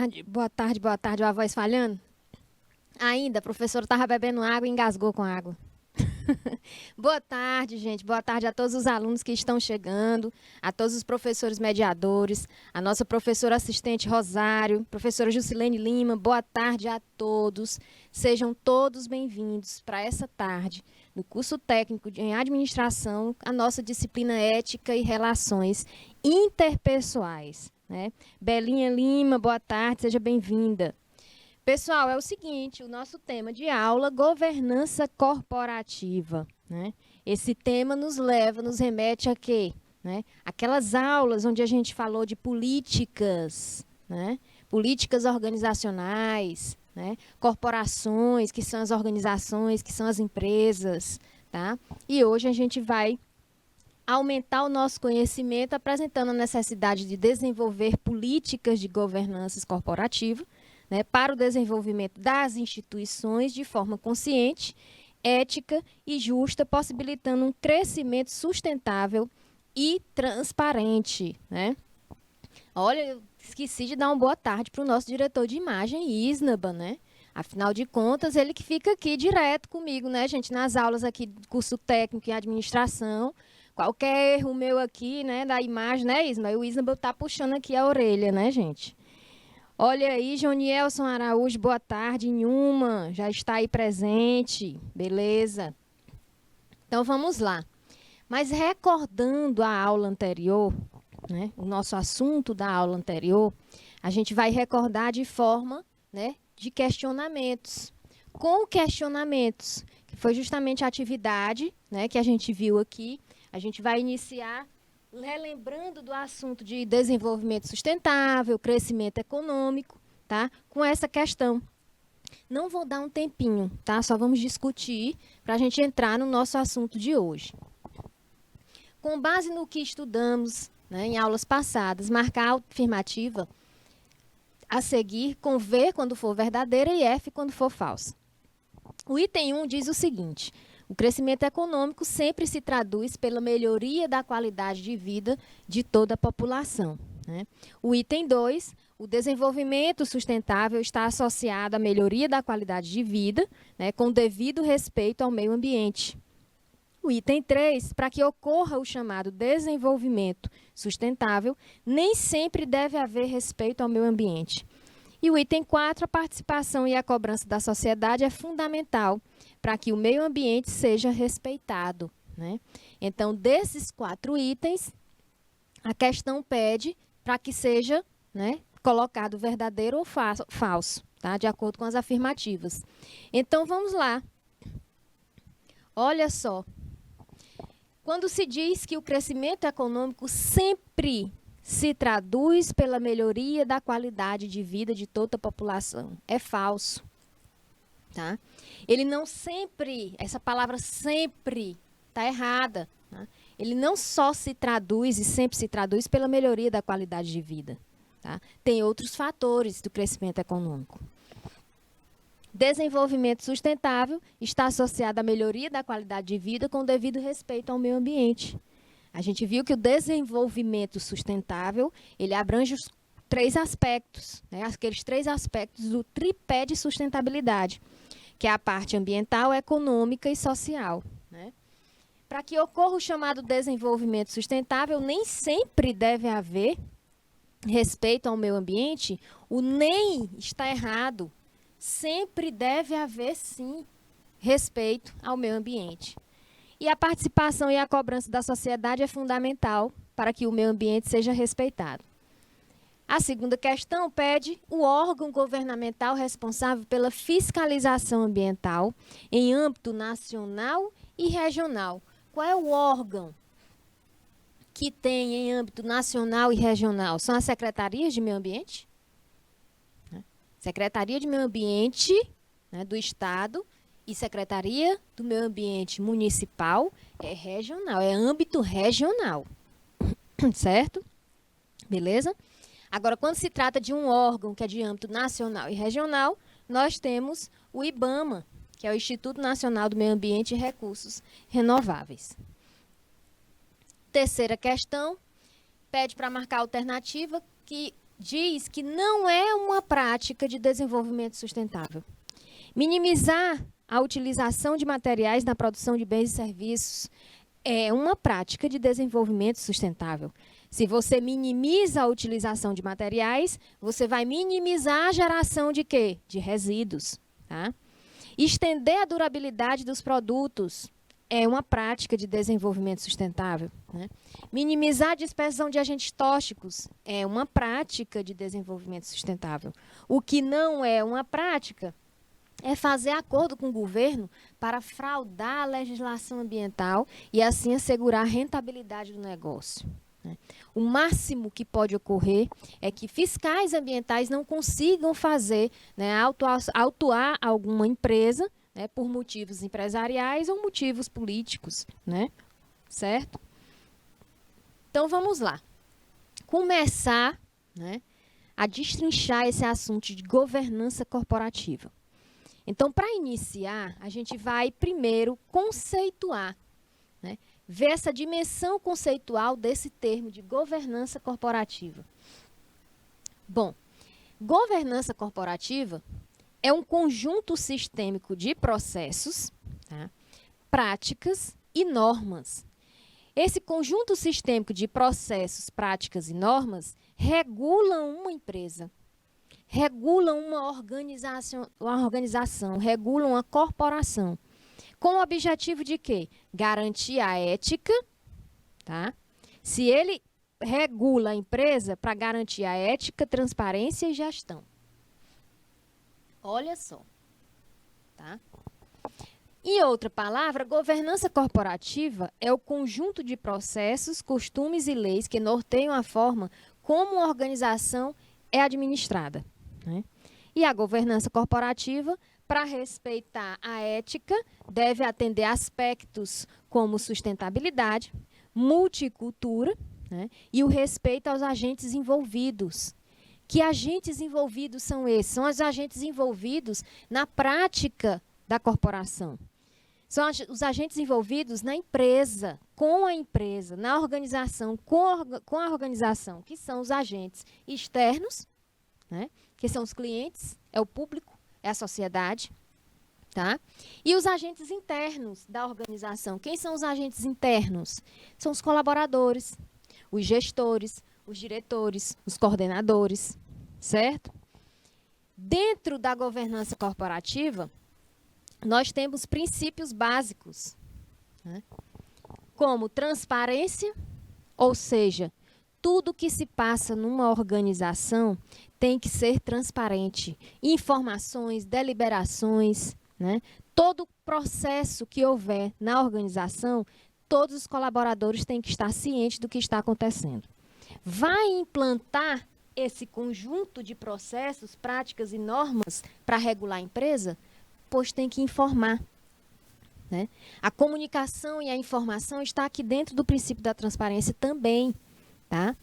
tarde, boa tarde, boa tarde. A voz falhando? Ainda, a professora estava bebendo água e engasgou com água. Boa tarde, gente. Boa tarde a todos os alunos que estão chegando, a todos os professores mediadores, a nossa professora assistente Rosário, professora Jusilene Lima. Boa tarde a todos. Sejam todos bem-vindos para essa tarde, no curso técnico em administração, a nossa disciplina ética e relações interpessoais, né? Belinha Lima, boa tarde, seja bem-vinda. Pessoal, é o seguinte, o nosso tema de aula, governança corporativa, né? Esse tema nos remete a quê? Né? Aquelas aulas onde a gente falou de políticas, né? Políticas organizacionais, né? Corporações, que são as organizações, que são as empresas, tá? E hoje a gente vai aumentar o nosso conhecimento apresentando a necessidade de desenvolver políticas de governança corporativa, né, para o desenvolvimento das instituições de forma consciente, ética e justa, possibilitando um crescimento sustentável e transparente, né? Olha, eu esqueci de dar uma boa tarde para o nosso diretor de imagem, Isnaba, né? Afinal de contas, ele que fica aqui direto comigo, né, gente, nas aulas aqui do curso técnico em administração. Qualquer erro meu aqui, né, da imagem, né, Isma? O Isnaba tá puxando aqui a orelha, né, gente? Olha aí, Jonielson Araújo, boa tarde. Nhuma, já está aí presente. Beleza. Então, vamos lá. Mas recordando a aula anterior, né, o nosso assunto da aula anterior, a gente vai recordar de forma, né, de questionamentos. Com questionamentos, que foi justamente a atividade, né, que a gente viu aqui. A gente vai iniciar relembrando do assunto de desenvolvimento sustentável, crescimento econômico, tá? Com essa questão. Não vou dar um tempinho, tá? Só vamos discutir para a gente entrar no nosso assunto de hoje. Com base no que estudamos, né, em aulas passadas, marcar a afirmativa a seguir com V quando for verdadeira e F quando for falsa. O item 1 diz o seguinte: o crescimento econômico sempre se traduz pela melhoria da qualidade de vida de toda a população, né? O item 2, o desenvolvimento sustentável está associado à melhoria da qualidade de vida, né, com devido respeito ao meio ambiente. O item 3, para que ocorra o chamado desenvolvimento sustentável, nem sempre deve haver respeito ao meio ambiente. E o item 4, a participação e a cobrança da sociedade é fundamental para que o meio ambiente seja respeitado, né? Então, desses 4 itens, a questão pede para que seja, né, colocado verdadeiro ou falso, tá? De acordo com as afirmativas. Então, vamos lá. Olha só. Quando se diz que o crescimento econômico sempre se traduz pela melhoria da qualidade de vida de toda a população, é falso. Tá? Ele não sempre, essa palavra sempre está errada. Tá? Ele não só se traduz e sempre se traduz pela melhoria da qualidade de vida. Tá? Tem outros fatores do crescimento econômico. Desenvolvimento sustentável está associado à melhoria da qualidade de vida com devido respeito ao meio ambiente. A gente viu que o desenvolvimento sustentável, ele abrange os 3 aspectos, né? Aqueles 3 aspectos do tripé de sustentabilidade, que é a parte ambiental, econômica e social, né? Para que ocorra o chamado desenvolvimento sustentável, nem sempre deve haver respeito ao meio ambiente. O nem está errado. Sempre deve haver, sim, respeito ao meio ambiente. E a participação e a cobrança da sociedade é fundamental para que o meio ambiente seja respeitado. A segunda questão pede o órgão governamental responsável pela fiscalização ambiental em âmbito nacional e regional. Qual é o órgão que tem em âmbito nacional e regional? São as secretarias de meio ambiente? Secretaria de Meio Ambiente, né, do Estado e Secretaria do Meio Ambiente Municipal é regional, é âmbito regional, certo? Beleza? Agora, quando se trata de um órgão que é de âmbito nacional e regional, nós temos o IBAMA, que é o Instituto Nacional do Meio Ambiente e Recursos Renováveis. Terceira questão, pede para marcar a alternativa que diz que não é uma prática de desenvolvimento sustentável. Minimizar a utilização de materiais na produção de bens e serviços é uma prática de desenvolvimento sustentável. Se você minimiza a utilização de materiais, você vai minimizar a geração de quê? De resíduos. Tá? Estender a durabilidade dos produtos é uma prática de desenvolvimento sustentável. Né? Minimizar a dispersão de agentes tóxicos é uma prática de desenvolvimento sustentável. O que não é uma prática é fazer acordo com o governo para fraudar a legislação ambiental e assim assegurar a rentabilidade do negócio. Né? O máximo que pode ocorrer é que fiscais ambientais não consigam fazer, né, autuar alguma empresa, né, por motivos empresariais ou motivos políticos, né? Certo? Então vamos lá. Começar, né, a destrinchar esse assunto de governança corporativa. Então, para iniciar, a gente vai primeiro conceituar, né? Ver essa dimensão conceitual desse termo de governança corporativa. Bom, governança corporativa é um conjunto sistêmico de processos, tá? Práticas e normas. Esse conjunto sistêmico de processos, práticas e normas regulam uma empresa, regulam uma organização, regulam uma corporação. Com o objetivo de quê? Garantir a ética, tá? Se ele regula a empresa para garantir a ética, transparência e gestão. Olha só, tá? Em outra palavra, governança corporativa é o conjunto de processos, costumes e leis que norteiam a forma como uma organização é administrada. Né? E a governança corporativa, para respeitar a ética, deve atender aspectos como sustentabilidade, multicultura, né? E o respeito aos agentes envolvidos. Que agentes envolvidos são esses? São os agentes envolvidos na prática da corporação. São os agentes envolvidos na empresa, na organização, com a organização, que são os agentes externos, né? Que são os clientes, é o público, é a sociedade, tá? E os agentes internos da organização. Quem são os agentes internos? São os colaboradores, os gestores, os diretores, os coordenadores, certo? Dentro da governança corporativa, nós temos princípios básicos, né? Como transparência, ou seja, tudo que se passa numa organização tem que ser transparente. Informações, deliberações, né? Todo processo que houver na organização, todos os colaboradores têm que estar cientes do que está acontecendo. Vai implantar esse conjunto de processos, práticas e normas para regular a empresa? Pois tem que informar. Né? A comunicação e a informação está aqui dentro do princípio da transparência também. Tá?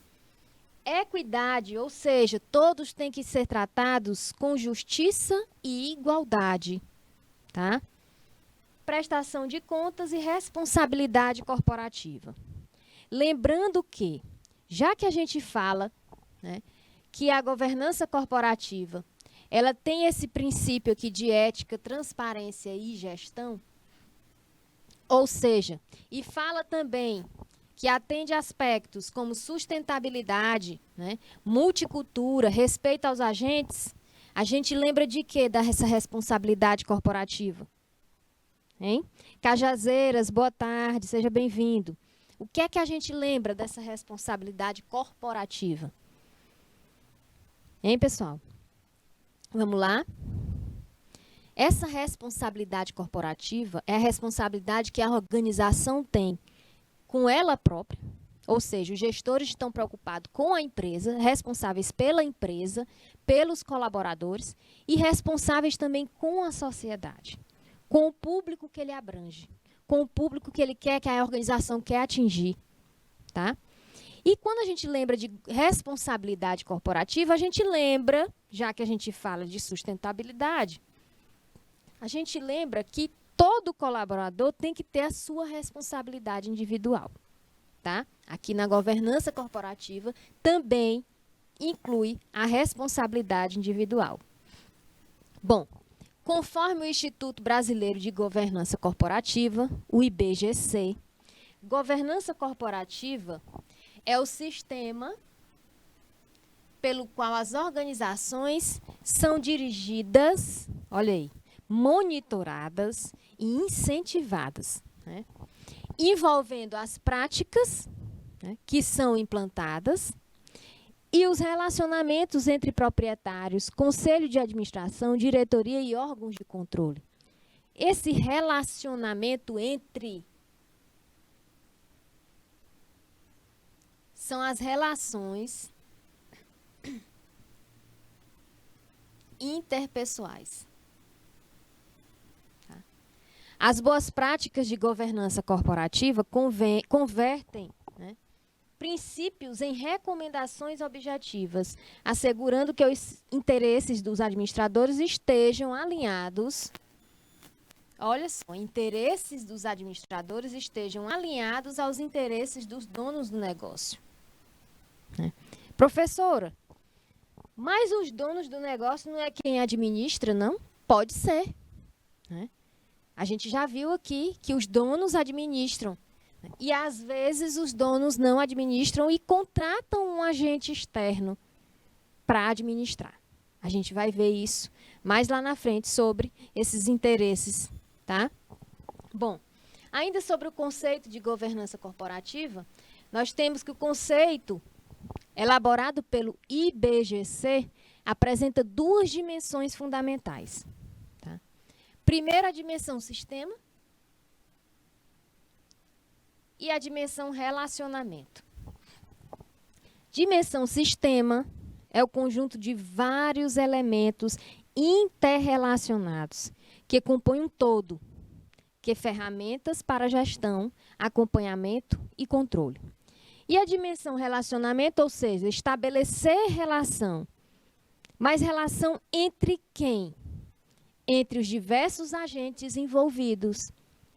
Equidade, ou seja, todos têm que ser tratados com justiça e igualdade. Tá? Prestação de contas e responsabilidade corporativa. Lembrando que, já que a gente fala, né, que a governança corporativa ela tem esse princípio aqui de ética, transparência e gestão, ou seja, e fala também que atende aspectos como sustentabilidade, né, multicultura, respeito aos agentes, a gente lembra de quê dessa responsabilidade corporativa? Hein? Cajazeiras, boa tarde, seja bem-vindo. O que é que a gente lembra dessa responsabilidade corporativa? Hein, pessoal? Vamos lá? Essa responsabilidade corporativa é a responsabilidade que a organização tem com ela própria, ou seja, os gestores estão preocupados com a empresa, responsáveis pela empresa, pelos colaboradores e responsáveis também com a sociedade, com o público que ele abrange, com o público que ele quer, que a organização quer atingir, tá? E quando a gente lembra de responsabilidade corporativa, a gente lembra, já que a gente fala de sustentabilidade, a gente lembra que todo colaborador tem que ter a sua responsabilidade individual, tá? Aqui na governança corporativa também inclui a responsabilidade individual. Bom, conforme o Instituto Brasileiro de Governança Corporativa, o IBGC, governança corporativa é o sistema pelo qual as organizações são dirigidas, olha aí, monitoradas e incentivadas, né, envolvendo as práticas, né, que são implantadas e os relacionamentos entre proprietários, conselho de administração, diretoria e órgãos de controle. Esse relacionamento entre são as relações interpessoais. Tá? As boas práticas de governança corporativa convertem, né, princípios em recomendações objetivas, assegurando que os interesses dos administradores estejam alinhados. Olha só, interesses dos administradores estejam alinhados aos interesses dos donos do negócio. Professora, mas os donos do negócio não é quem administra, não? Pode ser. Né? A gente já viu aqui que os donos administram. Né? E, às vezes, os donos não administram e contratam um agente externo para administrar. A gente vai ver isso mais lá na frente sobre esses interesses. Tá? Bom, ainda sobre o conceito de governança corporativa, nós temos que o conceito elaborado pelo IBGC apresenta duas dimensões fundamentais. Tá? Primeiro, a dimensão sistema e a dimensão relacionamento. Dimensão sistema é o conjunto de vários elementos interrelacionados que compõem um todo, que ferramentas para gestão, acompanhamento e controle. E a dimensão relacionamento, ou seja, estabelecer relação. Mas relação entre quem? Entre os diversos agentes envolvidos,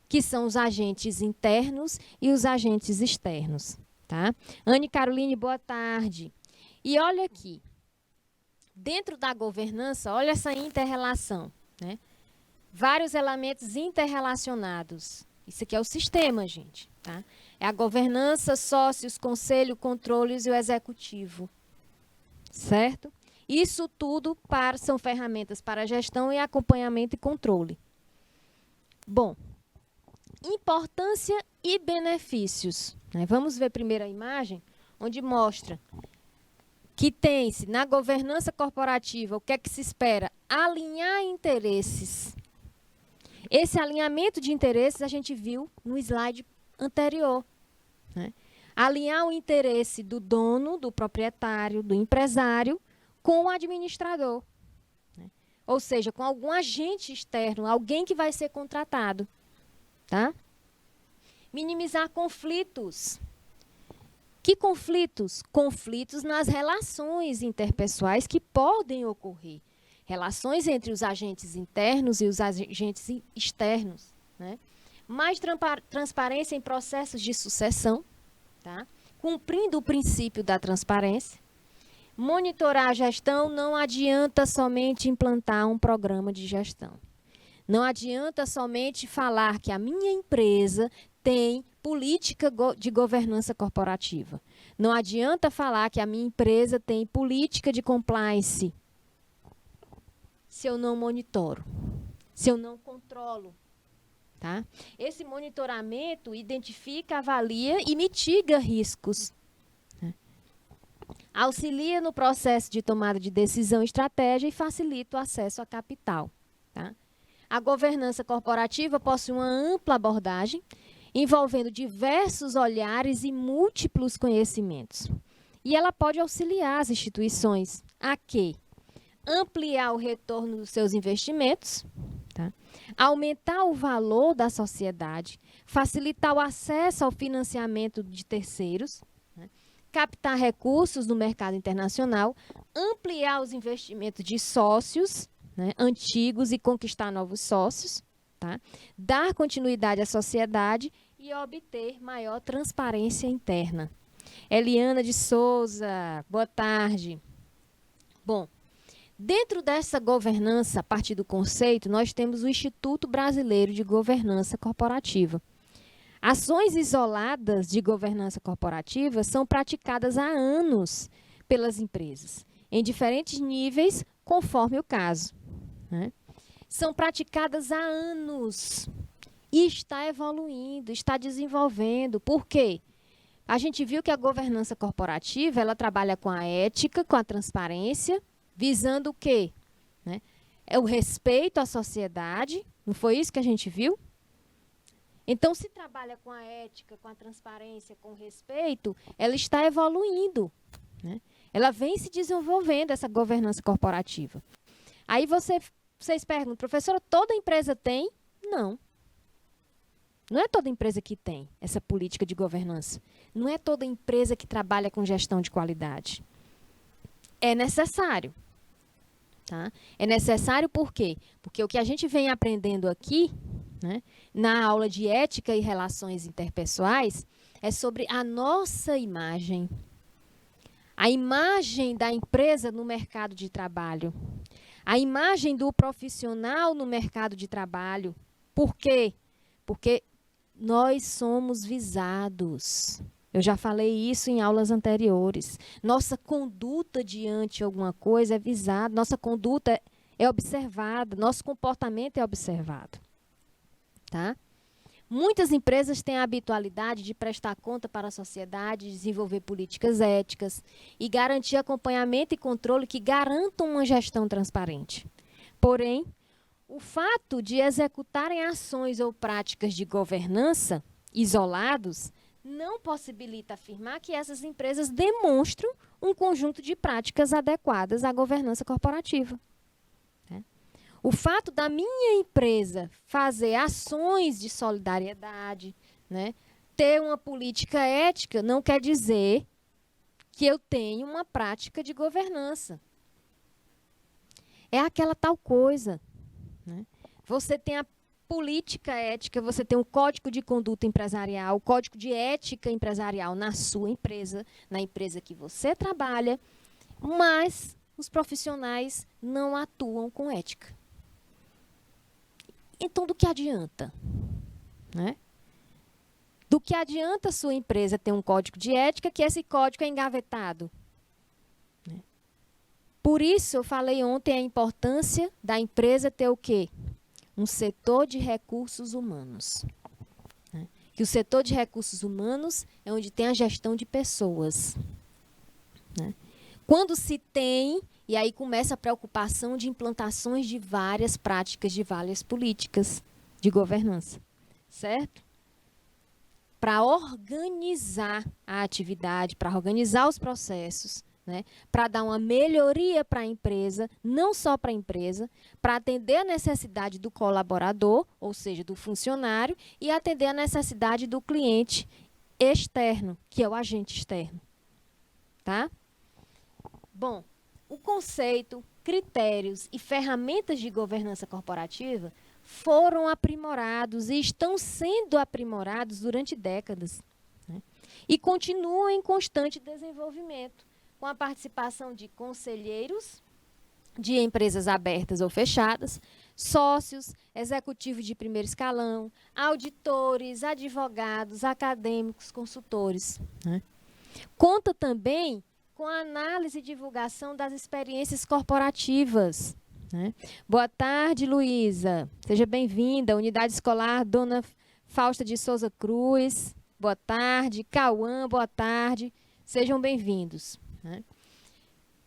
que são os agentes internos e os agentes externos. Tá? Anne Caroline, boa tarde. E olha aqui, dentro da governança, olha essa inter-relação. Né? Vários elementos interrelacionados. Isso aqui é o sistema, gente. Tá? É a governança, sócios, conselho, controles e o executivo. Certo? Isso tudo são ferramentas para gestão e acompanhamento e controle. Bom, importância e benefícios. Né? Vamos ver primeiro a imagem, onde mostra que tem-se na governança corporativa, o que é que se espera? Alinhar interesses. Esse alinhamento de interesses a gente viu no slide anterior. Né? Alinhar o interesse do dono, do proprietário, do empresário com o administrador. Né? Ou seja, com algum agente externo, alguém que vai ser contratado. Tá? Minimizar conflitos. Que conflitos? Conflitos nas relações interpessoais que podem ocorrer. Relações entre os agentes internos e os agentes externos. Né? Mais transparência em processos de sucessão, tá? Cumprindo o princípio da transparência. Monitorar a gestão, não adianta somente implantar um programa de gestão. Não adianta somente falar que a minha empresa tem política de governança corporativa. Não adianta falar que a minha empresa tem política de compliance se eu não monitoro, se eu não controlo. Tá? Esse monitoramento identifica, avalia e mitiga riscos. Né? Auxilia no processo de tomada de decisão e estratégia e facilita o acesso a capital. Tá? A governança corporativa possui uma ampla abordagem, envolvendo diversos olhares e múltiplos conhecimentos. E ela pode auxiliar as instituições a quê? Ampliar o retorno dos seus investimentos, tá? Aumentar o valor da sociedade, facilitar o acesso ao financiamento de terceiros, né? Captar recursos no mercado internacional, ampliar os investimentos de sócios, né, antigos e conquistar novos sócios, tá? Dar continuidade à sociedade e obter maior transparência interna. Eliana de Souza, boa tarde. Bom, dentro dessa governança, a partir do conceito, nós temos o Instituto Brasileiro de Governança Corporativa. Ações isoladas de governança corporativa são praticadas há anos pelas empresas, em diferentes níveis, conforme o caso, né? São praticadas há anos e está evoluindo, está desenvolvendo. Por quê? A gente viu que a governança corporativa, ela trabalha com a ética, com a transparência, visando o quê? Né? É o respeito à sociedade, não foi isso que a gente viu? Então, se trabalha com a ética, com a transparência, com o respeito, ela está evoluindo, né? Ela vem se desenvolvendo, essa governança corporativa. Aí vocês perguntam, professora, toda empresa tem? Não. Não é toda empresa que tem essa política de governança. Não é toda empresa que trabalha com gestão de qualidade. É necessário. Tá? É necessário por quê? Porque o que a gente vem aprendendo aqui, né, na aula de ética e relações interpessoais, é sobre a nossa imagem. A imagem da empresa no mercado de trabalho. A imagem do profissional no mercado de trabalho. Por quê? Porque nós somos visados. Eu já falei isso em aulas anteriores. Nossa conduta diante de alguma coisa é visada, nossa conduta é observada, nosso comportamento é observado. Tá? Muitas empresas têm a habitualidade de prestar conta para a sociedade, desenvolver políticas éticas e garantir acompanhamento e controle que garantam uma gestão transparente. Porém, o fato de executarem ações ou práticas de governança isolados não possibilita afirmar que essas empresas demonstram um conjunto de práticas adequadas à governança corporativa. O fato da minha empresa fazer ações de solidariedade, né, ter uma política ética, não quer dizer que eu tenho uma prática de governança. É aquela tal coisa. Né? Você tem a política ética, você tem o código de conduta empresarial, o código de ética empresarial na sua empresa, na empresa que você trabalha, mas os profissionais não atuam com ética. Então, do que adianta? Né? Do que adianta a sua empresa ter um código de ética que esse código é engavetado? Né? Por isso, eu falei ontem a importância da empresa ter o quê? Um setor de recursos humanos. Né? Que o setor de recursos humanos é onde tem a gestão de pessoas. Né? Quando se tem, e aí começa a preocupação de implantações de várias práticas, de várias políticas de governança, certo? Para organizar a atividade, para organizar os processos, né? Para dar uma melhoria para a empresa, não só para a empresa, para atender a necessidade do colaborador, ou seja, do funcionário, e atender a necessidade do cliente externo, que é o agente externo. Tá? Bom, o conceito, critérios e ferramentas de governança corporativa foram aprimorados e estão sendo aprimorados durante décadas, né? E continuam em constante desenvolvimento, com a participação de conselheiros de empresas abertas ou fechadas, sócios, executivos de primeiro escalão, auditores, advogados, acadêmicos, consultores. Né? Conta também com a análise e divulgação das experiências corporativas. Né? Boa tarde, Luísa. Seja bem-vinda. Unidade Escolar Dona Fausta de Souza Cruz. Boa tarde. Cauã, boa tarde. Sejam bem-vindos. Né?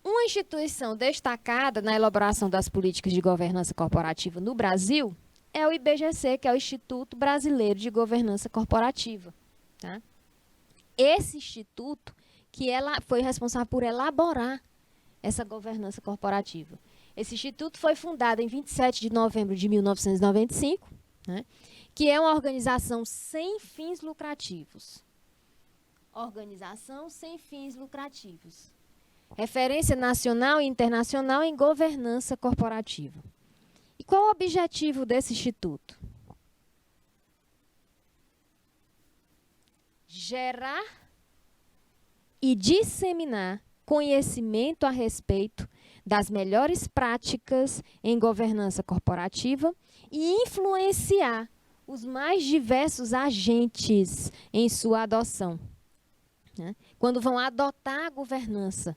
Uma instituição destacada na elaboração das políticas de governança corporativa no Brasil é o IBGC, que é o Instituto Brasileiro de Governança Corporativa. Tá? Esse instituto que ela foi responsável por elaborar essa governança corporativa. Esse instituto foi fundado em 27 de novembro de 1995, né, que é uma organização sem fins lucrativos. Organização sem fins lucrativos. Referência nacional e internacional em governança corporativa. E qual o objetivo desse instituto? Gerar e disseminar conhecimento a respeito das melhores práticas em governança corporativa e influenciar os mais diversos agentes em sua adoção, né? Quando vão adotar a governança,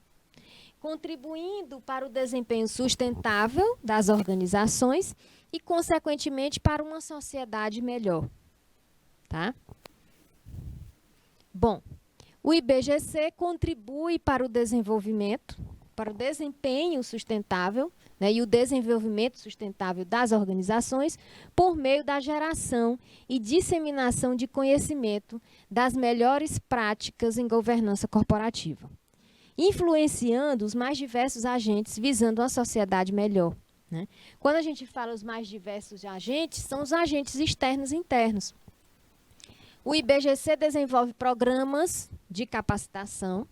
contribuindo para o desempenho sustentável das organizações e, consequentemente, para uma sociedade melhor. Tá? Bom, o IBGC contribui para o desenvolvimento, para o desempenho sustentável, né, e o desenvolvimento sustentável das organizações por meio da geração e disseminação de conhecimento das melhores práticas em governança corporativa, influenciando os mais diversos agentes visando uma sociedade melhor, né? Quando a gente fala os mais diversos agentes, são os agentes externos e internos. O IBGC desenvolve programas de capacitação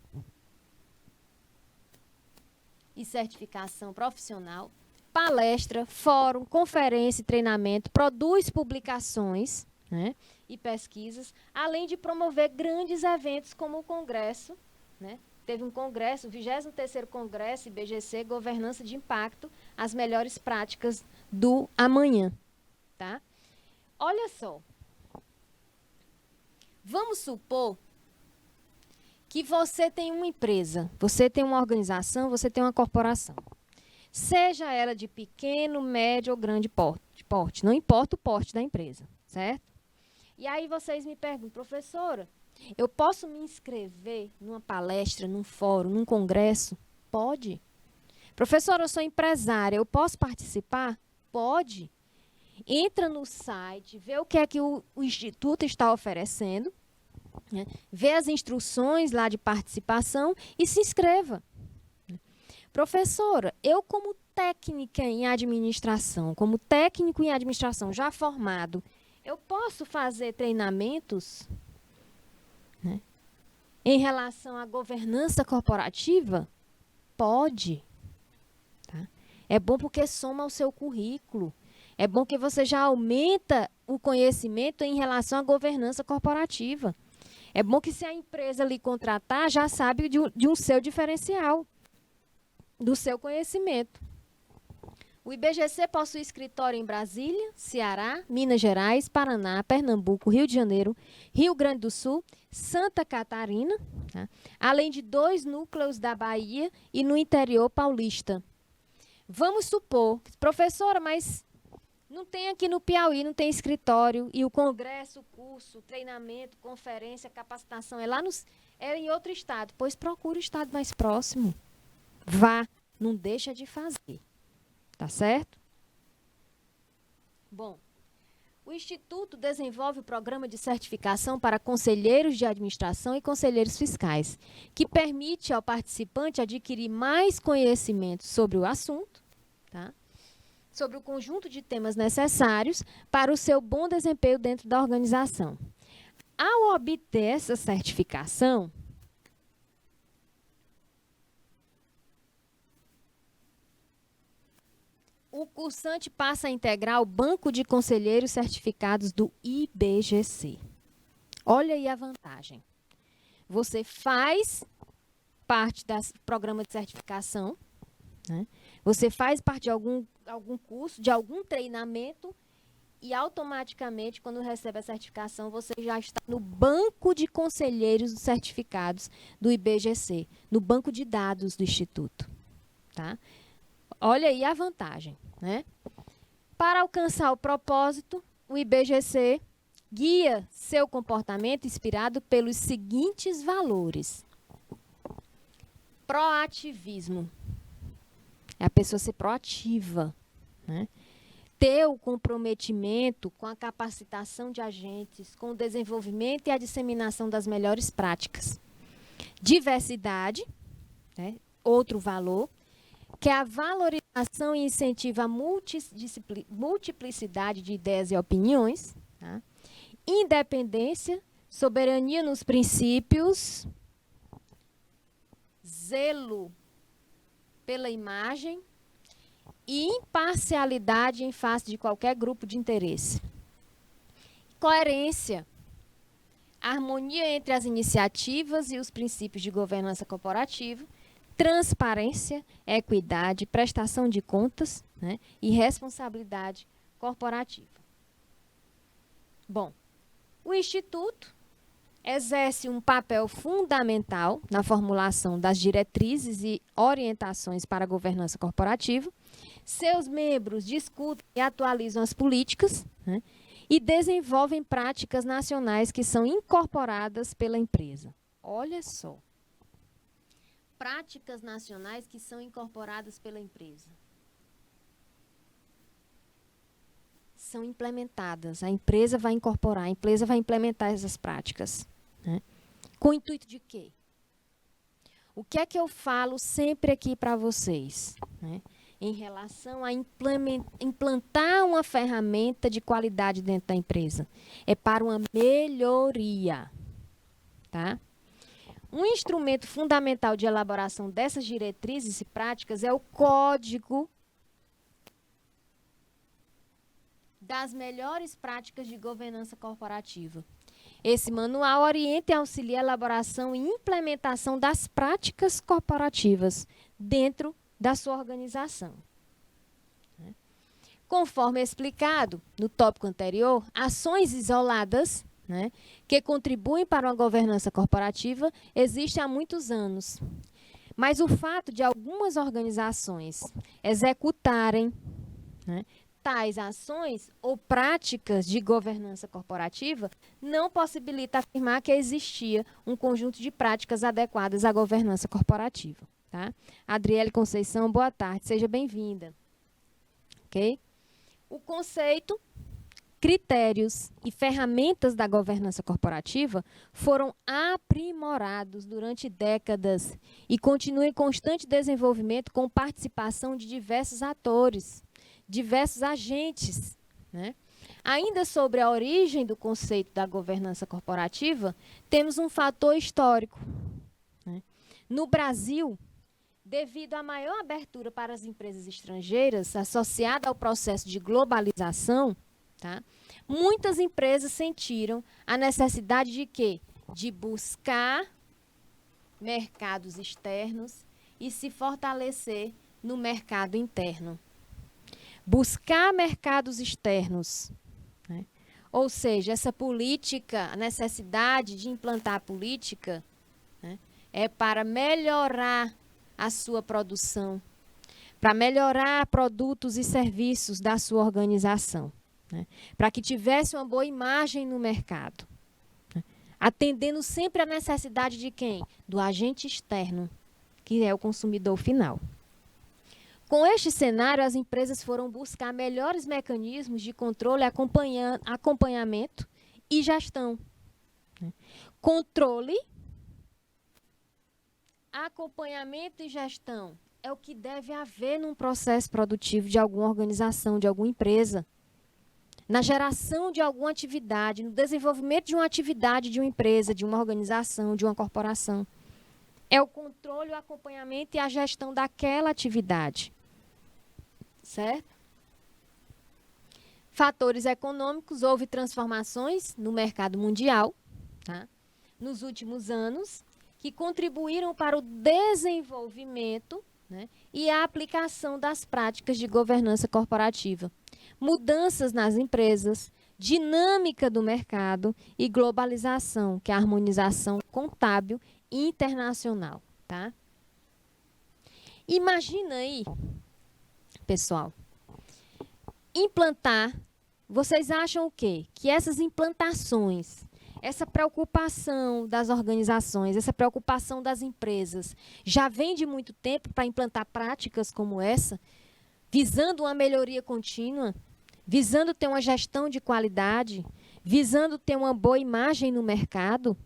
e certificação profissional, palestra, fórum, conferência e treinamento, produz publicações, né, e pesquisas, além de promover grandes eventos como o Congresso, né? Teve um congresso, o 23º Congresso IBGC Governança de Impacto, as melhores práticas do amanhã. Tá? Olha só. Vamos supor que você tem uma empresa, você tem uma organização, você tem uma corporação. Seja ela de pequeno, médio ou grande porte. Não importa o porte da empresa, certo? E aí vocês me perguntam, professora, eu posso me inscrever numa palestra, num fórum, num congresso? Pode. Professora, eu sou empresária, eu posso participar? Pode. Entra no site, vê o que é que o Instituto está oferecendo, né? Vê as instruções lá de participação e se inscreva. Professora, eu como técnica em administração, como técnico em administração já formado, eu posso fazer treinamentos, né, em relação à governança corporativa? Pode. Tá? É bom porque soma ao seu currículo. É bom que você já aumenta o conhecimento em relação à governança corporativa. É bom que se a empresa lhe contratar, já sabe de um seu diferencial, do seu conhecimento. O IBGC possui escritório em Brasília, Ceará, Minas Gerais, Paraná, Pernambuco, Rio de Janeiro, Rio Grande do Sul, Santa Catarina, tá? Além de 2 núcleos da Bahia e no interior paulista. Vamos supor, professora, mas não tem aqui no Piauí, não tem escritório, e o congresso, o curso, o treinamento, conferência, capacitação é em outro estado. Pois procure o estado mais próximo. Vá, não deixa de fazer. Tá certo? Bom, o Instituto desenvolve o programa de certificação para conselheiros de administração e conselheiros fiscais, que permite ao participante adquirir mais conhecimento sobre o assunto, tá? Sobre o conjunto de temas necessários para o seu bom desempenho dentro da organização. Ao obter essa certificação, o cursante passa a integrar o banco de conselheiros certificados do IBGC. Olha aí a vantagem. Você faz parte do programa de certificação, né? Você faz parte de algum curso, de algum treinamento, e automaticamente, quando recebe a certificação, você já está no banco de conselheiros certificados do IBGC, no banco de dados do Instituto. Tá? Olha aí a vantagem, né? Para alcançar o propósito, o IBGC guia seu comportamento inspirado pelos seguintes valores. Proativismo. É a pessoa ser proativa, né? Ter o comprometimento com a capacitação de agentes, com o desenvolvimento e a disseminação das melhores práticas. Diversidade, né? Outro valor, que é a valorização e incentivo à multiplicidade de ideias e opiniões. Tá? Independência, soberania nos princípios, zelo pela imagem e imparcialidade em face de qualquer grupo de interesse. Coerência, harmonia entre as iniciativas e os princípios de governança corporativa, transparência, equidade, prestação de contas, né, e responsabilidade corporativa. Bom, o Instituto exerce um papel fundamental na formulação das diretrizes e orientações para a governança corporativa. Seus membros discutem e atualizam as políticas, né, e desenvolvem práticas nacionais que são incorporadas pela empresa. Olha só. Práticas nacionais que são incorporadas pela empresa. São implementadas. A empresa vai incorporar, a empresa vai implementar essas práticas. Né? Com o intuito de quê? O que é que eu falo sempre aqui para vocês? Né? Em relação a implantar uma ferramenta de qualidade dentro da empresa. É para uma melhoria. Tá? Um instrumento fundamental de elaboração dessas diretrizes e práticas é o Código das Melhores Práticas de Governança Corporativa. Esse manual orienta e auxilia a elaboração e implementação das práticas corporativas dentro da sua organização. Conforme explicado no tópico anterior, ações isoladas, né, que contribuem para uma governança corporativa existem há muitos anos. Mas o fato de algumas organizações executarem, né, tais ações ou práticas de governança corporativa não possibilita afirmar que existia um conjunto de práticas adequadas à governança corporativa. Tá? Adriele Conceição, boa tarde, seja bem-vinda. Ok? O conceito, critérios e ferramentas da governança corporativa foram aprimorados durante décadas e continuam em constante desenvolvimento com participação de diversos atores, diversos agentes. Né? Ainda sobre a origem do conceito da governança corporativa, temos um fator histórico. Né? No Brasil, devido à maior abertura para as empresas estrangeiras, associada ao processo de globalização, tá? Muitas empresas sentiram a necessidade de quê? De buscar mercados externos e se fortalecer no mercado interno. Buscar mercados externos, né? Ou seja, essa política, a necessidade de implantar a política, né, é para melhorar a sua produção, para melhorar produtos e serviços da sua organização, né, para que tivesse uma boa imagem no mercado, né, atendendo sempre à necessidade de quem? Do agente externo, que é o consumidor final. Com este cenário, as empresas foram buscar melhores mecanismos de controle, acompanhamento e gestão. Né. Controle, acompanhamento e gestão é o que deve haver num processo produtivo de alguma organização, de alguma empresa. Na geração de alguma atividade, no desenvolvimento de uma atividade de uma empresa, de uma organização, de uma corporação. É o controle, o acompanhamento e a gestão daquela atividade. Certo? Fatores econômicos, houve transformações no mercado mundial, tá? Nos últimos anos, que contribuíram para o desenvolvimento, né, e a aplicação das práticas de governança corporativa. Mudanças nas empresas, dinâmica do mercado e globalização, que é a harmonização contábil e internacional. Tá? Imagina aí, pessoal, implantar, vocês acham o quê? Que essas implantações, essa preocupação das organizações, essa preocupação das empresas, já vem de muito tempo para implantar práticas como essa, visando uma melhoria contínua, visando ter uma gestão de qualidade, visando ter uma boa imagem no mercado,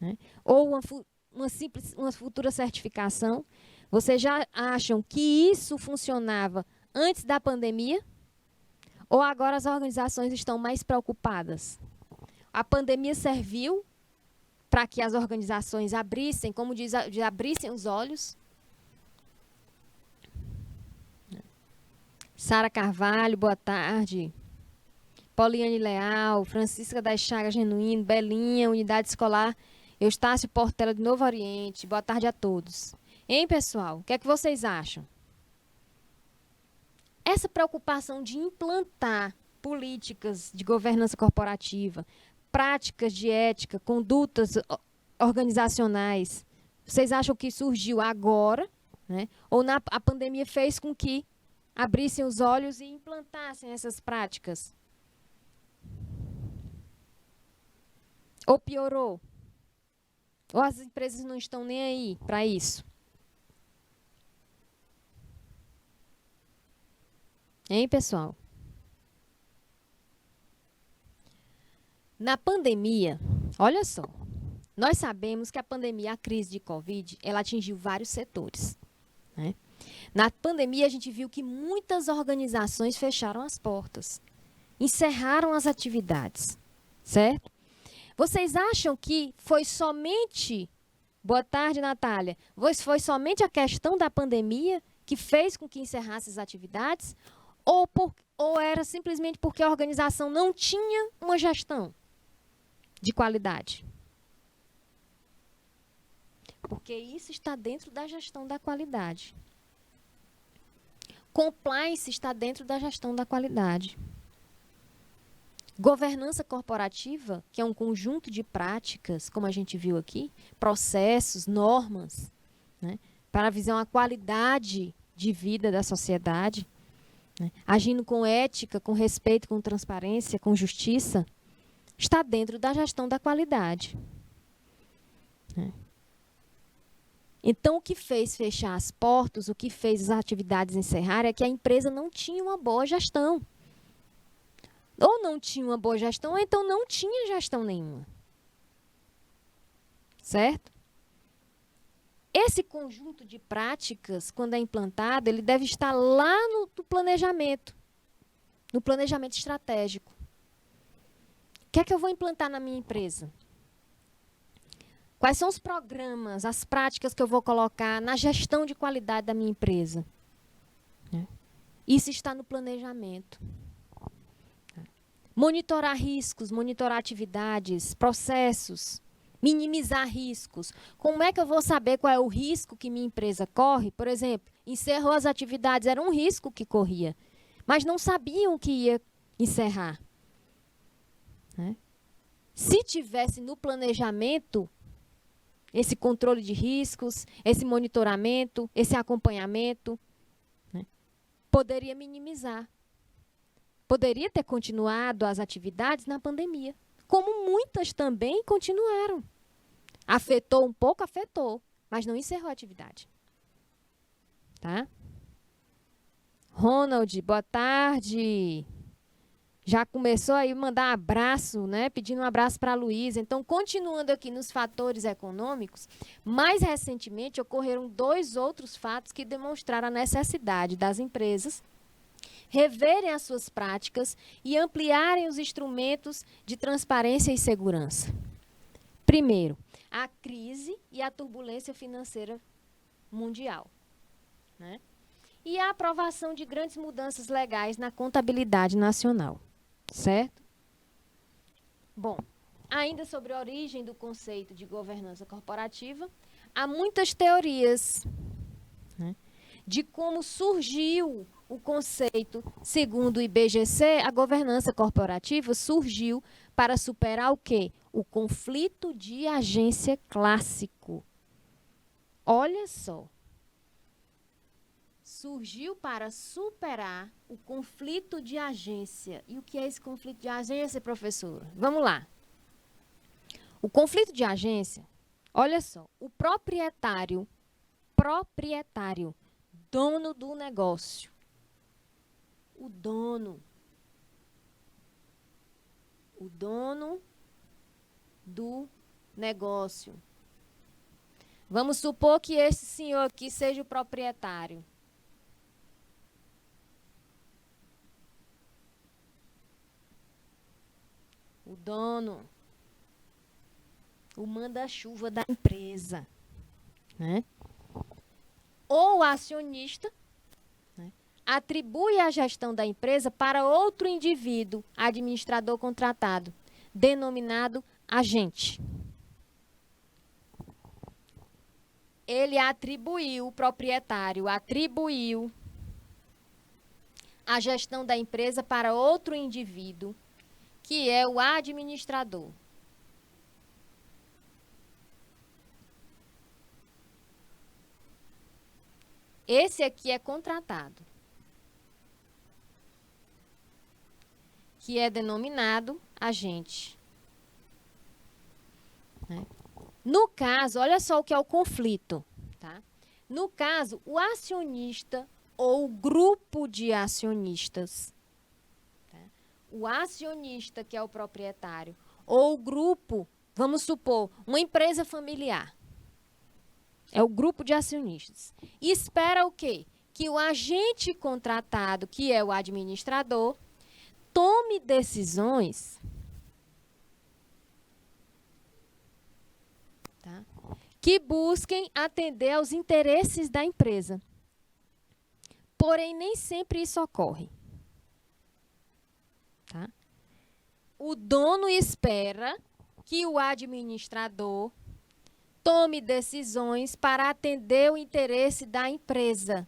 né? Ou uma futura certificação. Vocês já acham que isso funcionava antes da pandemia? Ou agora as organizações estão mais preocupadas? A pandemia serviu para que as organizações abrissem, como diz, abrissem os olhos. Sara Carvalho, boa tarde. Poliane Leal, Francisca das Chagas Genuíno, Belinha, Unidade Escolar Eustácio Portela de Novo Oriente. Boa tarde a todos. Hein, pessoal? O que é que vocês acham? Essa preocupação de implantar políticas de governança corporativa, práticas de ética, condutas organizacionais, vocês acham que surgiu agora, né? Ou a pandemia fez com que abrissem os olhos e implantassem essas práticas? Ou piorou? Ou as empresas não estão nem aí para isso? Hein, pessoal? Na pandemia, olha só, nós sabemos que a pandemia, a crise de Covid, ela atingiu vários setores, né? Na pandemia, a gente viu que muitas organizações fecharam as portas, encerraram as atividades, certo? Vocês acham que foi somente... Boa tarde, Natália. Foi somente a questão da pandemia que fez com que encerrasse as atividades? Ou era simplesmente porque a organização não tinha uma gestão de qualidade? Porque isso está dentro da gestão da qualidade. Compliance está dentro da gestão da qualidade. Governança corporativa, que é um conjunto de práticas, como a gente viu aqui, processos, normas, né, para visar a qualidade de vida da sociedade, né, agindo com ética, com respeito, com transparência, com justiça, está dentro da gestão da qualidade. Né. Então, o que fez fechar as portas, o que fez as atividades encerrar, é que a empresa não tinha uma boa gestão. Ou não tinha uma boa gestão, ou então não tinha gestão nenhuma. Certo? Esse conjunto de práticas, quando é implantado, ele deve estar lá no planejamento estratégico. O que é que eu vou implantar na minha empresa? Quais são os programas, as práticas que eu vou colocar na gestão de qualidade da minha empresa? Isso está no planejamento. Monitorar riscos, monitorar atividades, processos, minimizar riscos. Como é que eu vou saber qual é o risco que minha empresa corre? Por exemplo, encerrou as atividades, era um risco que corria, mas não sabiam que ia encerrar. Né? Se tivesse no planejamento esse controle de riscos, esse monitoramento, esse acompanhamento, né, poderia minimizar. Poderia ter continuado as atividades na pandemia, como muitas também continuaram. Afetou um pouco, afetou, mas não encerrou a atividade. Tá? Ronald, boa tarde. Já começou aí a mandar abraço, né? Pedindo um abraço para a Luísa. Então, continuando aqui nos fatores econômicos, mais recentemente ocorreram 2 outros fatos que demonstraram a necessidade das empresas reverem as suas práticas e ampliarem os instrumentos de transparência e segurança. Primeiro, a crise e a turbulência financeira mundial, né? E a aprovação de grandes mudanças legais na contabilidade nacional, certo? Bom, ainda sobre a origem do conceito de governança corporativa, há muitas teorias, né, de como surgiu o conceito. Segundo o IBGC, a governança corporativa surgiu para superar o quê? O conflito de agência clássico. Olha só. Surgiu para superar o conflito de agência. E o que é esse conflito de agência, professora? Vamos lá. O conflito de agência, olha só, o proprietário, dono do negócio, o dono do negócio. Vamos supor que esse senhor aqui seja o proprietário. O dono, o manda-chuva da empresa, né? Ou o acionista, né, atribui a gestão da empresa para outro indivíduo, administrador contratado, denominado agente. ele atribuiu, o proprietário atribuiu a gestão da empresa para outro indivíduo, que é o administrador. Esse aqui é contratado, que é denominado agente. No caso, olha só o que é o conflito, tá? No caso, o acionista ou o grupo de acionistas, tá? O acionista, que é o proprietário, ou o grupo, vamos supor, uma empresa familiar. É o grupo de acionistas. E espera o quê? Que o agente contratado, que é o administrador, tome decisões, tá, que busquem atender aos interesses da empresa. Porém, nem sempre isso ocorre. Tá? O dono espera que o administrador tome decisões para atender o interesse da empresa.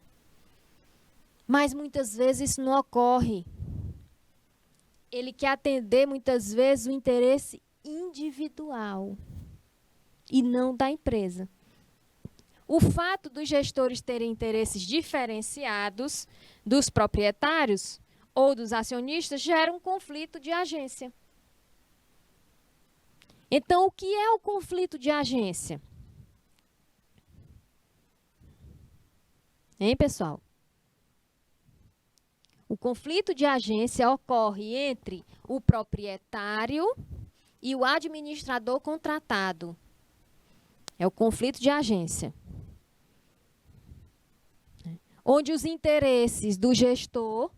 Mas muitas vezes isso não ocorre. Ele quer atender muitas vezes o interesse individual e não da empresa. O fato dos gestores terem interesses diferenciados dos proprietários ou dos acionistas gera um conflito de agência. Então, o que é o conflito de agência? Hein, pessoal? O conflito de agência ocorre entre o proprietário e o administrador contratado. É o conflito de agência. Onde os interesses do gestor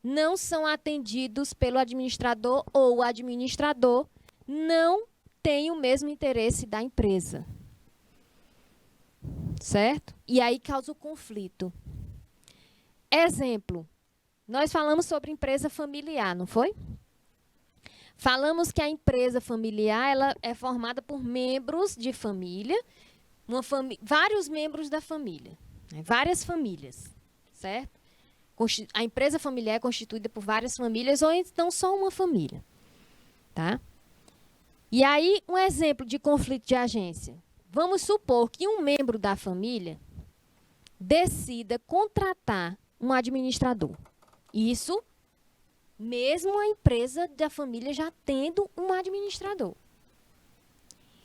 não são atendidos pelo administrador ou o administrador não tem o mesmo interesse da empresa. Certo? E aí causa o conflito. Exemplo, nós falamos sobre empresa familiar, não foi? Falamos que a empresa familiar ela é formada por membros de família, vários membros da família, né? Várias famílias, certo? A empresa familiar é constituída por várias famílias ou então só uma família, tá? E aí, um exemplo de conflito de agência. Vamos supor que um membro da família decida contratar um administrador. Isso mesmo a empresa da família já tendo um administrador.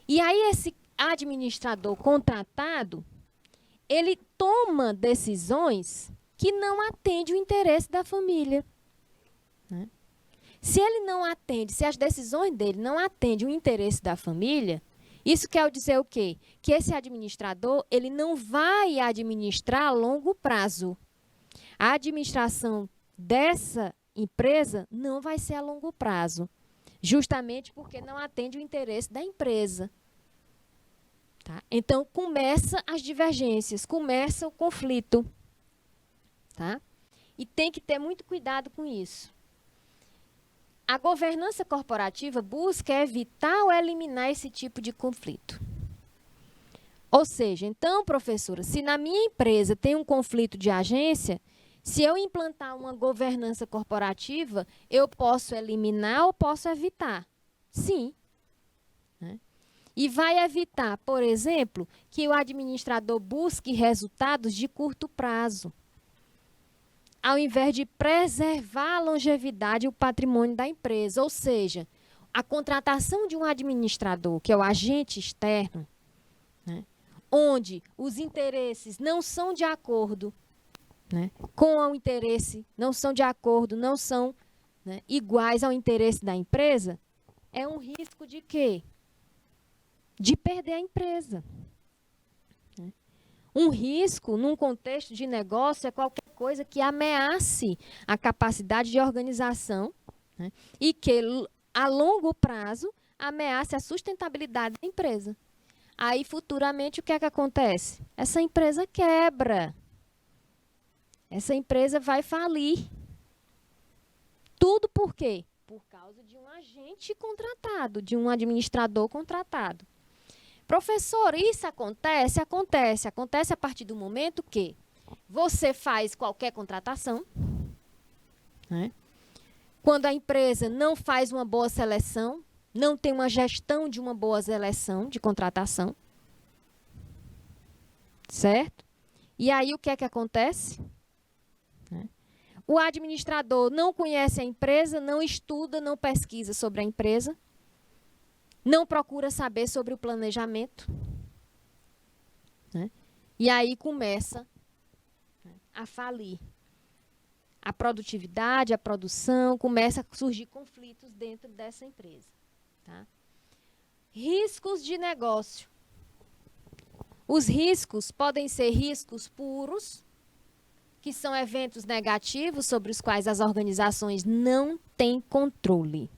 E aí esse administrador contratado, ele toma decisões que não atendem o interesse da família. Né? Se ele não atende, se as decisões dele não atendem o interesse da família, isso quer dizer o quê? Que esse administrador, ele não vai administrar a longo prazo. A administração dessa empresa não vai ser a longo prazo, justamente porque não atende o interesse da empresa. Tá? Então, começa as divergências, começa o conflito. Tá? E tem que ter muito cuidado com isso. A governança corporativa busca evitar ou eliminar esse tipo de conflito. Ou seja, então, professora, se na minha empresa tem um conflito de agência, se eu implantar uma governança corporativa, eu posso eliminar ou posso evitar? Sim. Né? E vai evitar, por exemplo, que o administrador busque resultados de curto prazo, ao invés de preservar a longevidade e o patrimônio da empresa. Ou seja, a contratação de um administrador, que é o agente externo, né, onde os interesses não são de acordo, né, com o interesse, não são de acordo, não são, né, iguais ao interesse da empresa, é um risco de quê? De perder a empresa. Né? Um risco, num contexto de negócio, é qualquer coisa que ameace a capacidade de organização, né, e que, a longo prazo, ameace a sustentabilidade da empresa. Aí, futuramente, o que é que acontece? Essa empresa quebra. Essa empresa vai falir. Tudo por quê? Por causa de um agente contratado, de um administrador contratado. Professor, isso acontece? Acontece. Acontece a partir do momento que você faz qualquer contratação, né? Quando a empresa não faz uma boa seleção, não tem uma gestão de uma boa seleção de contratação, certo? E aí o que é que acontece? O administrador não conhece a empresa, não estuda, não pesquisa sobre a empresa, não procura saber sobre o planejamento, né? E aí começa a falir. A produtividade, a produção, começa a surgir conflitos dentro dessa empresa. Tá? Riscos de negócio. Os riscos podem ser riscos puros, que são eventos negativos sobre os quais as organizações não têm controle.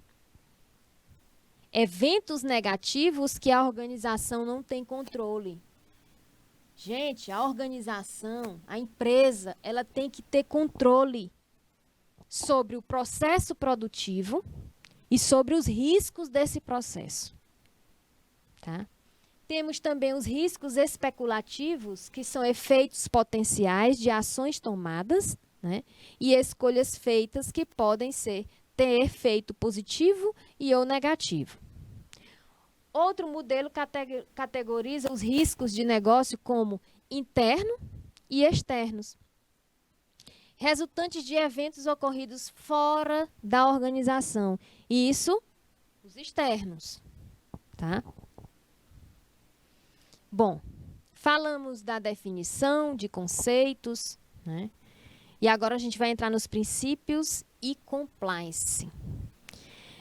Eventos negativos que a organização não tem controle. Gente, a organização, a empresa, ela tem que ter controle sobre o processo produtivo e sobre os riscos desse processo. Tá? Temos também os riscos especulativos, que são efeitos potenciais de ações tomadas, né, e escolhas feitas que podem ter efeito positivo e ou negativo. Outro modelo categoriza os riscos de negócio como interno e externos, resultantes de eventos ocorridos fora da organização. E isso, os externos. Tá? Bom, falamos da definição de conceitos, né? E agora a gente vai entrar nos princípios e compliance.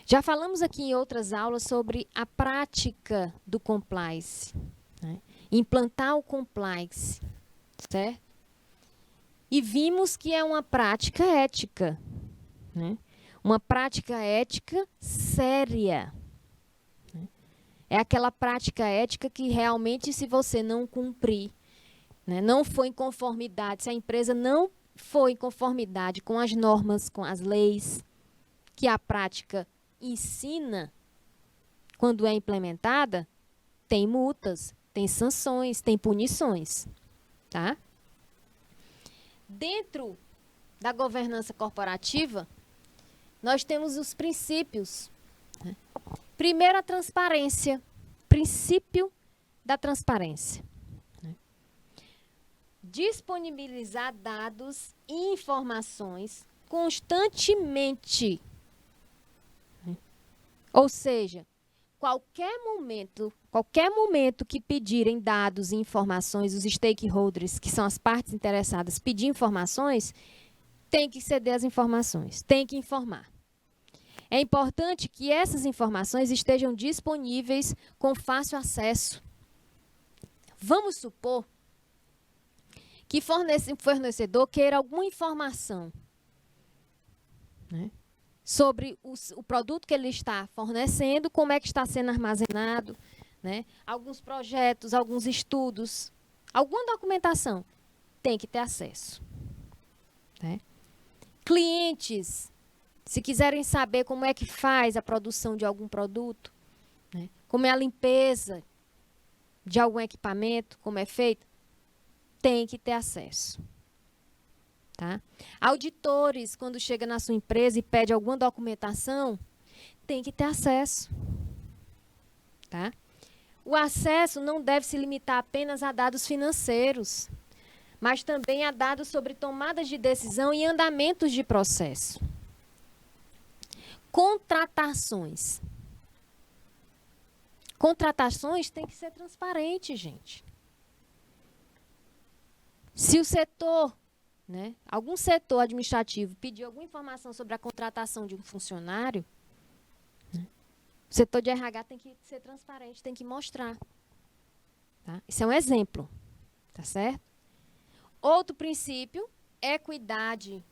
Já falamos aqui em outras aulas sobre a prática do compliance, né? Implantar o compliance, certo? E vimos que é uma prática ética, né? Uma prática ética séria. É aquela prática ética que realmente, se você não cumprir, né, não for em conformidade, se a empresa não for em conformidade com as normas, com as leis que a prática ensina, quando é implementada, tem multas, tem sanções, tem punições. Tá? Dentro da governança corporativa, nós temos os princípios. Né? Primeiro, a transparência. Princípio da transparência. Né? Disponibilizar dados e informações constantemente. Né? Ou seja, qualquer momento que pedirem dados e informações, os stakeholders, que são as partes interessadas, pedir informações, tem que ceder as informações, tem que informar. É importante que essas informações estejam disponíveis com fácil acesso. Vamos supor que fornecedor queira alguma informação, né, sobre o produto que ele está fornecendo, como é que está sendo armazenado, né, alguns projetos, alguns estudos, alguma documentação, tem que ter acesso. Né? Clientes, se quiserem saber como é que faz a produção de algum produto, né, como é a limpeza de algum equipamento, como é feito, tem que ter acesso. Tá? Auditores, quando chega na sua empresa e pede alguma documentação, tem que ter acesso. Tá? O acesso não deve se limitar apenas a dados financeiros, mas também a dados sobre tomadas de decisão e andamentos de processo. Contratações. Contratações têm que ser transparentes, gente. Se o setor, né, algum setor administrativo pedir alguma informação sobre a contratação de um funcionário, né, o setor de RH tem que ser transparente, tem que mostrar. Tá? Isso é um exemplo. Tá certo? Outro princípio, equidade.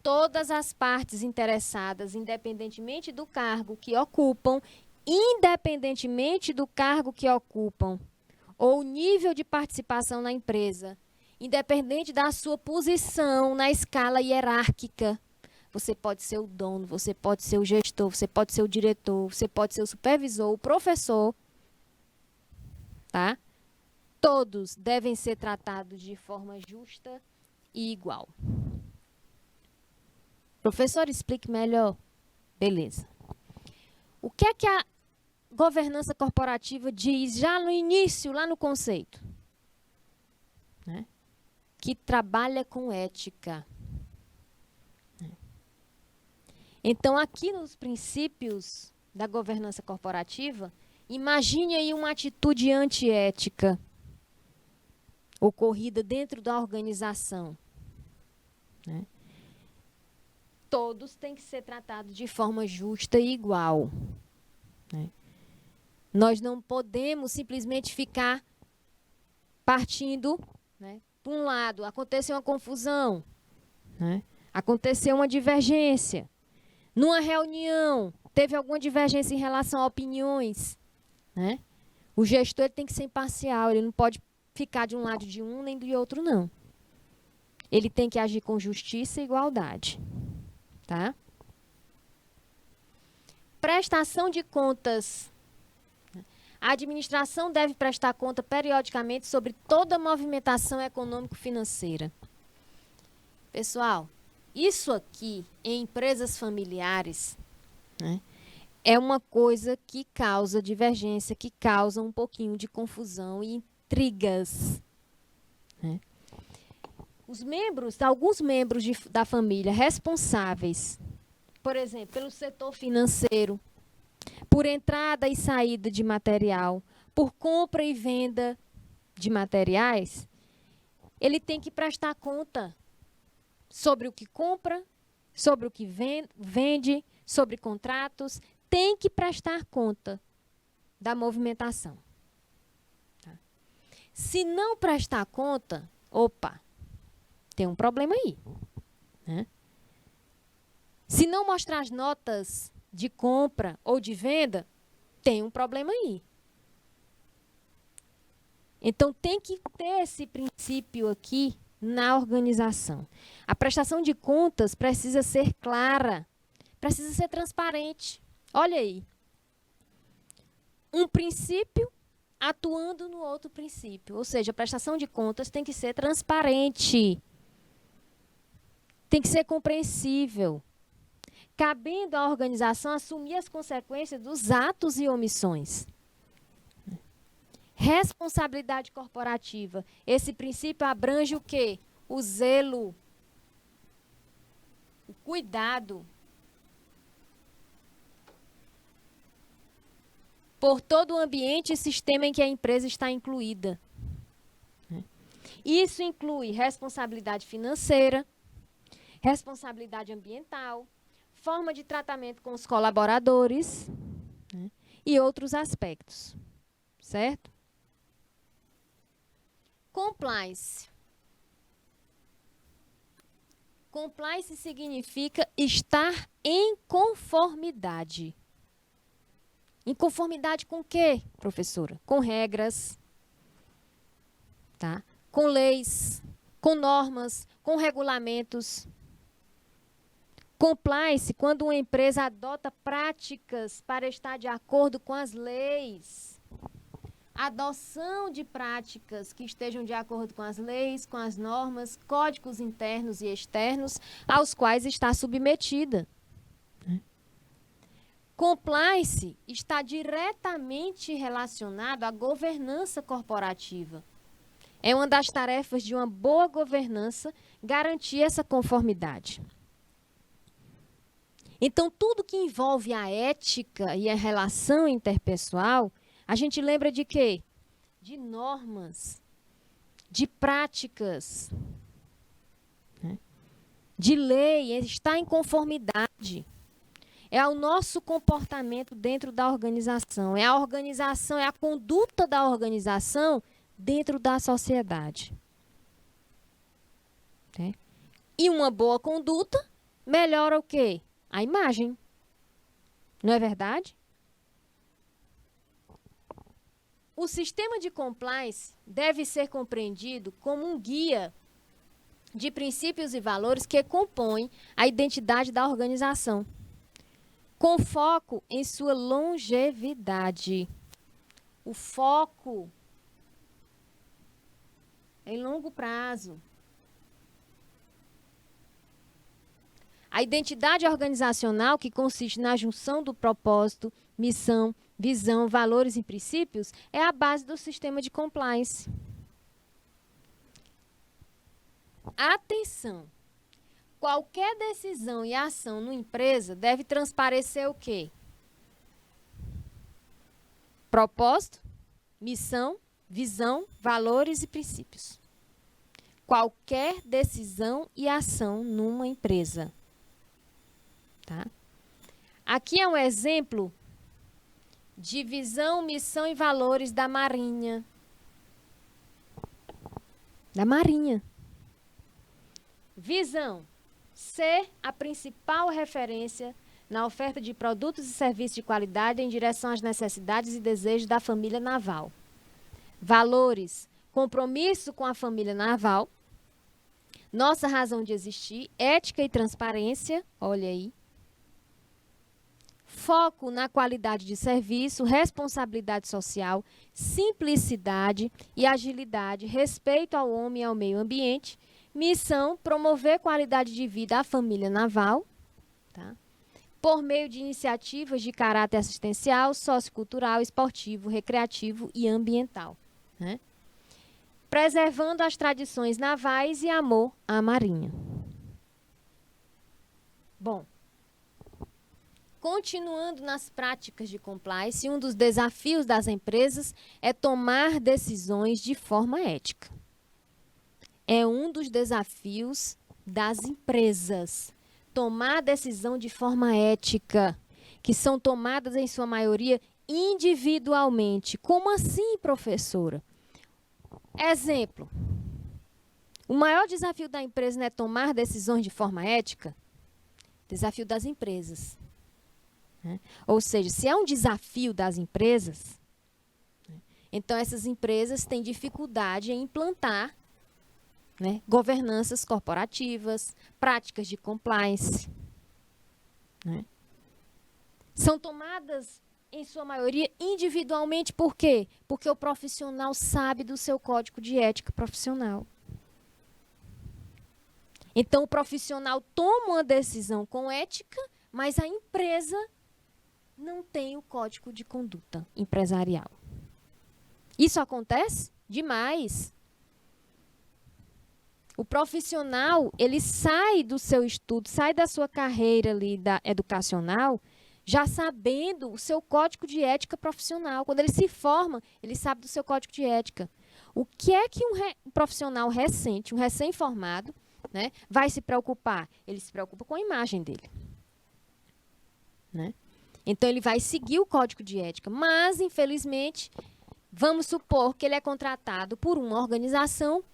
Todas as partes interessadas, independentemente do cargo que ocupam, ou nível de participação na empresa, independente da sua posição na escala hierárquica. Você pode ser o dono, você pode ser o gestor, você pode ser o diretor, você pode ser o supervisor, o professor. tá? Todos devem ser tratados de forma justa e igual. Professor, explique melhor. Beleza. O que é que a governança corporativa diz já no início, lá no conceito? Né? Que trabalha com ética. Então, aqui nos princípios da governança corporativa, imagine aí uma atitude antiética ocorrida dentro da organização. Né? Todos têm que ser tratados de forma justa e igual. Né? Nós não podemos simplesmente ficar partindo, né, para um lado. Aconteceu uma confusão, né? Aconteceu uma divergência. Numa reunião, teve alguma divergência em relação a opiniões. Né? O gestor ele tem que ser imparcial, ele não pode ficar de um lado de um nem do outro, não. Ele tem que agir com justiça e igualdade. Tá? Prestação de contas. A administração deve prestar conta periodicamente sobre toda a movimentação econômico-financeira. Pessoal, isso aqui em empresas familiares, né, é uma coisa que causa divergência, que causa um pouquinho de confusão e intrigas. Né? Alguns membros da família responsáveis, por exemplo, pelo setor financeiro, por entrada e saída de material, por compra e venda de materiais, ele tem que prestar conta sobre o que compra, sobre o que vende, sobre contratos, tem que prestar conta da movimentação. Tá? Se não prestar conta, opa, tem um problema aí. Né? Se não mostrar as notas de compra ou de venda, tem um problema aí. Então, tem que ter esse princípio aqui na organização. A prestação de contas precisa ser clara, precisa ser transparente. Olha aí. Um princípio atuando no outro princípio. Ou seja, a prestação de contas tem que ser transparente. Tem que ser compreensível. Cabendo à organização assumir as consequências dos atos e omissões. Responsabilidade corporativa. Esse princípio abrange o quê? O zelo, o cuidado por todo o ambiente e sistema em que a empresa está incluída. Isso inclui responsabilidade financeira, responsabilidade ambiental, forma de tratamento com os colaboradores, né, e outros aspectos. Certo? Compliance. Compliance significa estar em conformidade. Em conformidade com o quê, professora? Com regras, tá? Com leis, com normas, com regulamentos. Compliance quando uma empresa adota práticas para estar de acordo com as leis. Adoção de práticas que estejam de acordo com as leis, com as normas, códigos internos e externos aos quais está submetida. Compliance está diretamente relacionado à governança corporativa. É uma das tarefas de uma boa governança garantir essa conformidade. Então, tudo que envolve a ética e a relação interpessoal, a gente lembra de quê? De normas, de práticas, né? De lei, está em conformidade. É o nosso comportamento dentro da organização, é a organização, é a conduta da organização dentro da sociedade. Né? E uma boa conduta melhora o quê? A imagem. Não é verdade? O sistema de compliance deve ser compreendido como um guia de princípios e valores que compõem a identidade da organização, com foco em sua longevidade. O foco em longo prazo. A identidade organizacional, que consiste na junção do propósito, missão, visão, valores e princípios, é a base do sistema de compliance. Atenção! Qualquer decisão e ação numa empresa deve transparecer o quê? Propósito, missão, visão, valores e princípios. Qualquer decisão e ação numa empresa. Tá? Aqui é um exemplo de visão, missão e valores da Marinha. Da Marinha. Visão. Ser a principal referência na oferta de produtos e serviços de qualidade em direção às necessidades e desejos da família naval. Valores. Compromisso com a família naval. Nossa razão de existir. Ética e transparência. Olha aí. Foco na qualidade de serviço, responsabilidade social, simplicidade e agilidade, respeito ao homem e ao meio ambiente. Missão, promover qualidade de vida à família naval, tá? Por meio de iniciativas de caráter assistencial, sociocultural, esportivo, recreativo e ambiental. Né? Preservando as tradições navais e amor à marinha. Bom, continuando nas práticas de compliance, um dos desafios das empresas é tomar decisões de forma ética. É um dos desafios das empresas. Tomar decisão de forma ética, que são tomadas, em sua maioria, individualmente. Como assim, professora? Exemplo. O maior desafio da empresa não é tomar decisões de forma ética? Desafio das empresas. Ou seja, se é um desafio das empresas, então essas empresas têm dificuldade em implantar governanças corporativas, práticas de compliance. São tomadas, em sua maioria, individualmente. Por quê? Porque o profissional sabe do seu código de ética profissional. Então, o profissional toma uma decisão com ética, mas a empresa não tem o código de conduta empresarial. Isso acontece demais. O profissional, ele sai do seu estudo, sai da sua carreira ali educacional, já sabendo o seu código de ética profissional. Quando ele se forma, ele sabe do seu código de ética. O que é que um profissional recente, um recém-formado, vai se preocupar? Ele se preocupa com a imagem dele. Então, ele vai seguir o código de ética. Mas, infelizmente, vamos supor que ele é contratado por uma organização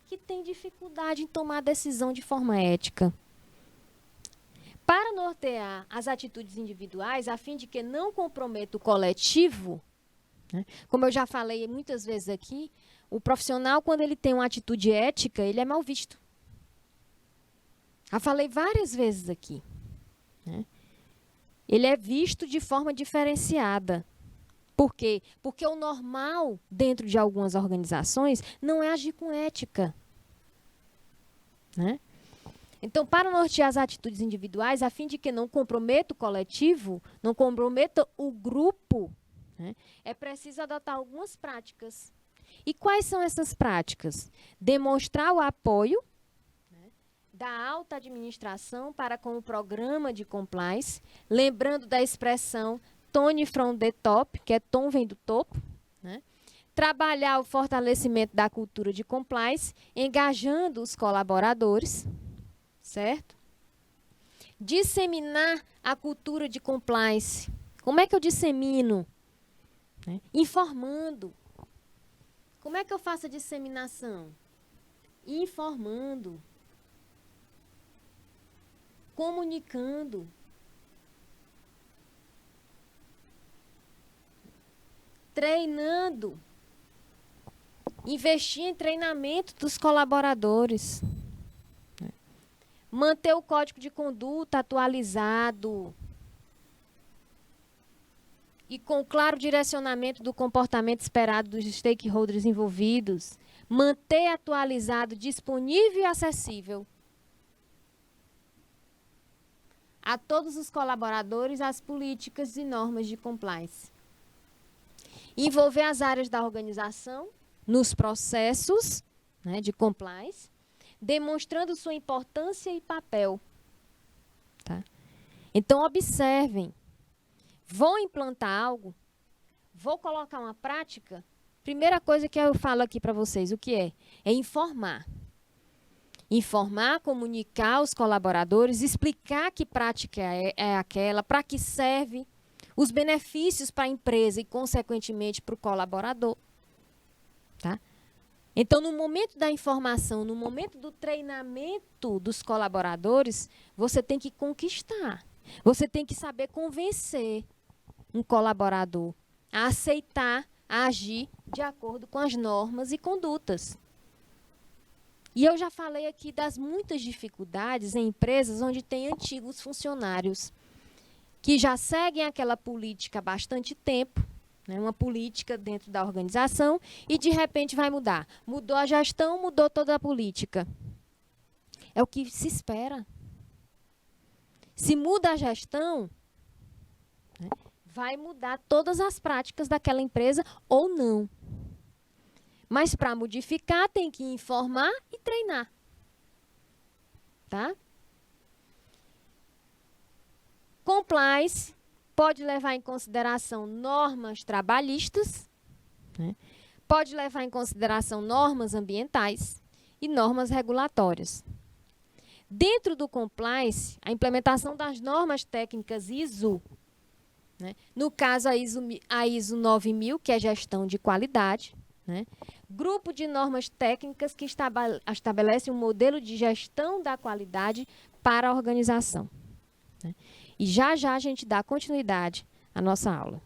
que tem dificuldade em tomar decisão de forma ética. Para nortear as atitudes individuais, a fim de que não comprometa o coletivo, como eu já falei muitas vezes aqui, o profissional, quando ele tem uma atitude ética, ele é mal visto. Já falei várias vezes aqui. Ele é visto de forma diferenciada. Por quê? Porque o normal, dentro de algumas organizações, não é agir com ética. Então, para nortear as atitudes individuais, a fim de que não comprometa o coletivo, não comprometa o grupo, é preciso adotar algumas práticas. E quais são essas práticas? Demonstrar o apoio da alta administração para com o programa de compliance, lembrando da expressão Tone from the top, que é tom vem do topo, trabalhar o fortalecimento da cultura de compliance, engajando os colaboradores, certo? Disseminar a cultura de compliance. Como é que eu dissemino? Informando. Como é que eu faço a disseminação? Informando. Comunicando. Treinando. Investir em treinamento dos colaboradores. Manter o código de conduta atualizado. e com claro direcionamento do comportamento esperado dos stakeholders envolvidos, manter atualizado, disponível e acessível a todos os colaboradores as políticas e normas de compliance. Envolver as áreas da organização nos processos, né, de compliance, demonstrando sua importância e papel. Tá? Então, observem. Vou implantar algo? Vou colocar uma prática? Primeira coisa que eu falo aqui para vocês, o que é? É informar. Informar, comunicar aos colaboradores, explicar que prática é aquela, para que serve, os benefícios para a empresa e, consequentemente, para o colaborador. Tá? Então, no momento da informação, no momento do treinamento dos colaboradores, você tem que conquistar. Você tem que saber convencer um colaborador a aceitar, a agir de acordo com as normas e condutas. E eu já falei aqui das muitas dificuldades em empresas onde tem antigos funcionários que já seguem aquela política há bastante tempo, né, uma política dentro da organização, e de repente vai mudar. Mudou a gestão, mudou toda a política. É o que se espera. Se muda a gestão, né, vai mudar todas as práticas daquela empresa ou não. Mas para modificar tem que informar e treinar. Tá? Compliance pode levar em consideração normas trabalhistas, né? Pode levar em consideração normas ambientais e normas regulatórias. Dentro do compliance, a implementação das normas técnicas ISO, né? No caso a ISO 9000, que é gestão de qualidade, né? Grupo de normas técnicas que estabelece um modelo de gestão da qualidade para a organização. Né? E já já a gente dá continuidade à nossa aula.